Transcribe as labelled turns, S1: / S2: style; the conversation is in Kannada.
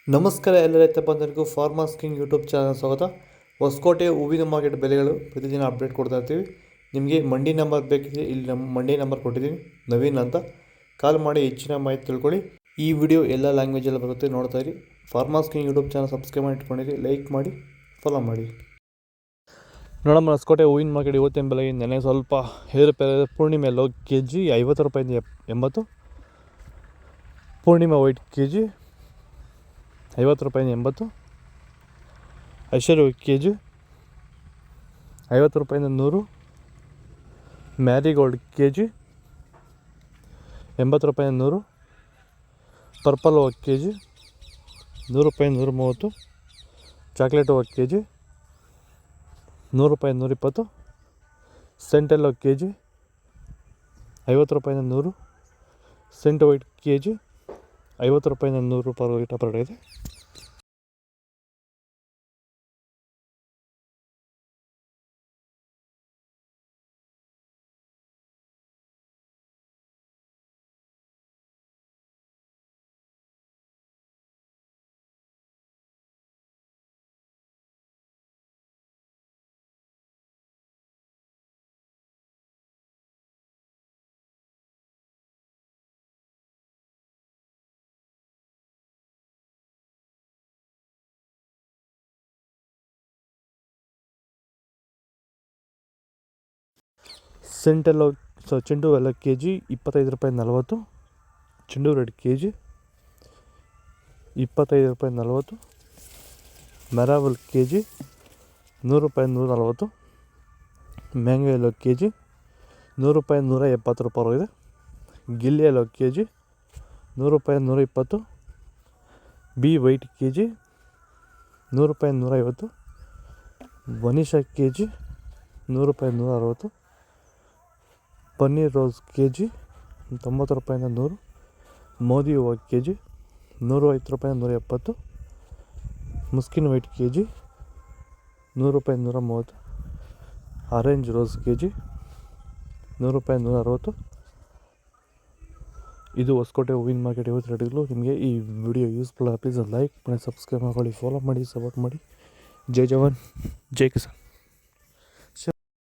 S1: ನಮಸ್ಕಾರ ಎಲ್ಲ ರೈತ ಬಂಧುಗಳಿಗೂ ಫಾರ್ಮರ್ಸ್ ಕಿಂಗ್ ಯೂಟ್ಯೂಬ್ ಚಾನಲ್ ಸ್ವಾಗತ. ಹೊಸಕೋಟೆ ಹೂವಿನ ಮಾರ್ಕೆಟ್ ಬೆಲೆಗಳು ಪ್ರತಿದಿನ ಅಪ್ಡೇಟ್ ಕೊಡ್ತಾ ಇರ್ತೀವಿ. ನಿಮಗೆ ಮಂಡಿ ನಂಬರ್ ಬೇಕಿದ್ರೆ ಇಲ್ಲಿ ನಮ್ಮ ಮಂಡಿ ನಂಬರ್ ಕೊಟ್ಟಿದ್ದೀನಿ, ನವೀನ್ ಅಂತ. ಕಾಲ್ ಮಾಡಿ ಹೆಚ್ಚಿನ ಮಾಹಿತಿ ತಿಳ್ಕೊಳ್ಳಿ. ಈ ವಿಡಿಯೋ ಎಲ್ಲ ಲ್ಯಾಂಗ್ವೇಜಲ್ಲಿ ಬರುತ್ತೆ, ನೋಡ್ತಾ ಇರಿ. Farmers king YouTube channel subscribe ಮಾಡಿ ಇಟ್ಕೊಂಡಿರಿ, ಲೈಕ್ ಮಾಡಿ, ಫಾಲೋ ಮಾಡಿ. ನೋಡಮ್ಮ, ಹೊಸಕೋಟೆ ಹೂವಿನ ಮಾರ್ಕೆಟ್ ಇವತ್ತಿನ ಬೆಲೆ ನೆನೆ ಸ್ವಲ್ಪ ಏರುಪೇರು. ಪೂರ್ಣಿಮೆ ಲೋ ಕೆ ಜಿ 50 ರೂಪಾಯಿಂದ 80, ಪೂರ್ಣಿಮಾ ವೈಟ್ ಕೆ ಜಿ 50 ರೂಪಾಯಿಂದ 80, ಐಶ್ವರ್ಯ ಕೆ ಜಿ 50 ರೂಪಾಯಿಂದ 100, ಮ್ಯಾರಿಗೋಲ್ಡ್ ಕೆ ಜಿ 80 ರೂಪಾಯಿಂದ 100, ಪರ್ಪಲ್ ಹೂವು ಕೆ ಜಿ 100 ರೂಪಾಯಿಂದ 130, ಚಾಕ್ಲೇಟ್ ಹೂವು ಕೆ ಜಿ 100 ರೂಪಾಯಿಂದ 120, ಸೆಂಟೆಲ್ಲೋ ಕೆ ಜಿ 50 ರೂಪಾಯಿಂದ 100, ಸೆಂಟ್ ವೈಟ್ ಕೆ ಜಿ 50 ರೂಪಾಯಿಂದ 100 ರೂಪಾಯಿ ಪರ್ ಇದೆ. ಸೆಂಟೆಲ್ಲೋ ಚೆಂಡು ಎಲ್ಲ ಕೆ ಜಿ 25 ರೂಪಾಯಿ 40, ಚೆಂಡು ರೆಡ್ ಕೆ ಜಿ 25 ರೂಪಾಯಿ 40, ಮೆರಾವಲ್ ಕೆ ಜಿ 100 ರೂಪಾಯಿ 140, ಮ್ಯಾಂಗೋ ಎಲ್ಲೋ ಕೆ ಜಿ 100 ರೂಪಾಯಿ 170 ರೂಪಾಯಿ ಇದೆ. ಗಿಲ್ಲಿ ಎಲ್ಲೋ ಕೆ ಜಿ 100 ರೂಪಾಯಿ 120, ಬಿ ವೈಟ್ ಕೆ ಜಿ 100 ರೂಪಾಯಿ 150, ವನಿಷಾ ಕೆ ಜಿ 100 ರೂಪಾಯಿ 160, ಪನ್ನೀರ್ ರೋಸ್ ಕೆ ಜಿ 90 ರೂಪಾಯಿಂದ 100, ಮೋದಿ ಹೂವು ಕೆ ಜಿ 150 ರೂಪಾಯಿ 170, ಮುಸ್ಕಿನ್ ವೈಟ್ ಕೆ ಜಿ 100 ರೂಪಾಯಿ 130, ಆರೆಂಜ್ ರೋಸ್ ಕೆ ಜಿ 100 ರೂಪಾಯಿ 160. ಇದು ಹೊಸಕೋಟೆ ಹೂವಿನ ಮಾರ್ಕೆಟ್ ಇವತ್ತು ರೇಟ್ಗಳು. ನಿಮಗೆ ಈ ವಿಡಿಯೋ ಯೂಸ್ಫುಲ್ ಪ್ಲೀಸ್ ಲೈಕ್ ಮಾಡಿ, ಸಬ್ಸ್ಕ್ರೈಬ್ ಮಾಡಿ, ಫಾಲೋ ಮಾಡಿ, ಸಪೋರ್ಟ್ ಮಾಡಿ. ಜೈ ಜವಾನ್, ಜೈ ಕಿಸಾನ್.